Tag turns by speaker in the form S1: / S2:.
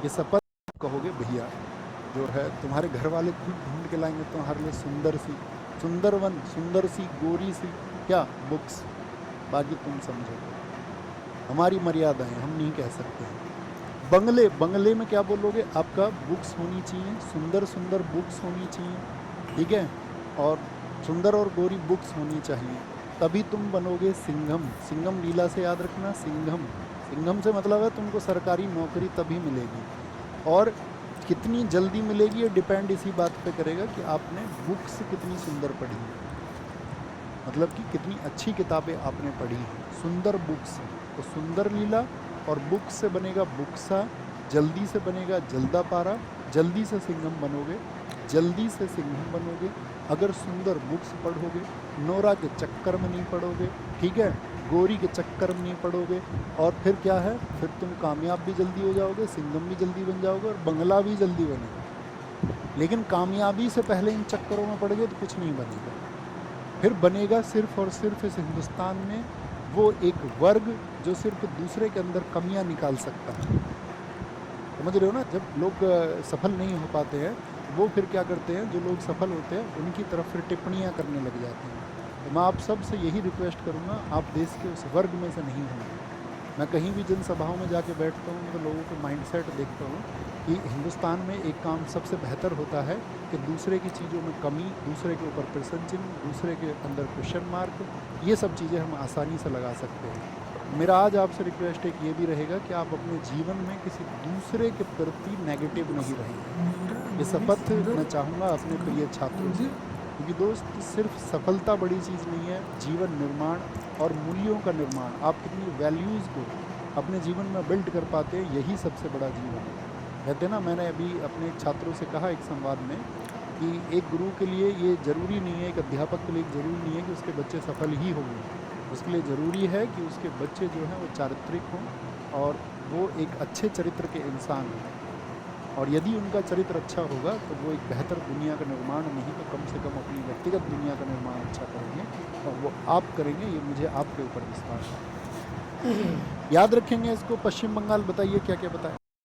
S1: ये शपथ कहोगे भैया जो है तुम्हारे घर वाले खुद ढूंढ के लाएंगे तुम्हारे लिए सुंदर सी, सुंदरवन, सुंदर सी गोरी सी क्या बुक्स, बाकी तुम समझो। हमारी मर्यादाएं हम नहीं कह सकते हैं। बंगले, बंगले में क्या बोलोगे, आपका बुक्स होनी चाहिए, सुंदर सुंदर बुक्स होनी चाहिए, ठीक है, और सुंदर और गोरी बुक्स होनी चाहिए, तभी तुम बनोगे सिंघम। सिंघम लीला से याद रखना, सिंघम, सिंघम से मतलब है तुमको सरकारी नौकरी तभी मिलेगी। और कितनी जल्दी मिलेगी ये डिपेंड इसी बात पे करेगा कि आपने बुक्स कितनी सुंदर पढ़ी है, मतलब कि कितनी अच्छी किताबें आपने पढ़ी हैं, सुंदर बुक्स। तो सुंदर लीला और बुक्स से बनेगा बुक्सा, जल्दी से बनेगा जल्दापारा, जल्दी से सिंघम बनोगे, जल्दी से सिंघम बनोगे अगर सुंदर बुक्स पढ़ोगे, नोरा के चक्कर में नहीं पढ़ोगे, ठीक है, गोरी के चक्कर में नहीं पढ़ोगे, और फिर क्या है, फिर तुम कामयाब भी जल्दी हो जाओगे, सिंघम भी जल्दी बन जाओगे और बंगला भी जल्दी बनेगा। लेकिन कामयाबी से पहले इन चक्करों में पड़ गए तो कुछ नहीं बनेगा। फिर बनेगा सिर्फ और सिर्फ इस हिंदुस्तान में वो एक वर्ग जो सिर्फ दूसरे के अंदर कमियां निकाल सकता है। समझ रहे हो ना, जब लोग सफल नहीं हो पाते हैं वो फिर क्या करते हैं, जो लोग सफल होते हैं उनकी तरफ फिर टिप्पणियां करने लग जाते हैं। तो मैं आप सब से यही रिक्वेस्ट करूँगा, आप देश के उस वर्ग में से नहीं होंगे। मैं कहीं भी जनसभाओं में जाके बैठता हूँ तो लोगों के माइंडसेट देखता हूँ कि हिंदुस्तान में एक काम सबसे बेहतर होता है कि दूसरे की चीज़ों में कमी, दूसरे के ऊपर प्रश्न चिन्ह, दूसरे के अंदर क्वेश्चन मार्क, ये सब चीज़ें हम आसानी से लगा सकते हैं। मेरा आज आपसे रिक्वेस्ट एक ये भी रहेगा कि आप अपने जीवन में किसी दूसरे के प्रति नेगेटिव नहीं रहेंगे। ये शपथ मैं चाहूँगा अपने प्रिय छात्रों से, क्योंकि दोस्त सिर्फ सफलता बड़ी चीज़ नहीं है, जीवन निर्माण और मूल्यों का निर्माण, आप कितनी वैल्यूज़ को अपने जीवन में बिल्ड कर पाते हैं, यही सबसे बड़ा जीवन है। कहते हैं ना, मैंने अभी अपने छात्रों से कहा एक संवाद में कि एक गुरु के लिए ये ज़रूरी नहीं है, एक अध्यापक के लिए ज़रूरी नहीं है कि उसके बच्चे सफल ही होंगे, उसके लिए ज़रूरी है कि उसके बच्चे जो हैं वो चारित्रिक हों और वो एक अच्छे चरित्र के इंसान हों। और यदि उनका चरित्र अच्छा होगा तो वो एक बेहतर दुनिया का निर्माण नहीं तो कम से कम अपनी व्यक्तिगत दुनिया का निर्माण अच्छा करेंगे, और वो आप करेंगे, ये मुझे आपके ऊपर विश्वास है। याद रखेंगे इसको। पश्चिम बंगाल बताइए क्या क्या बताएं।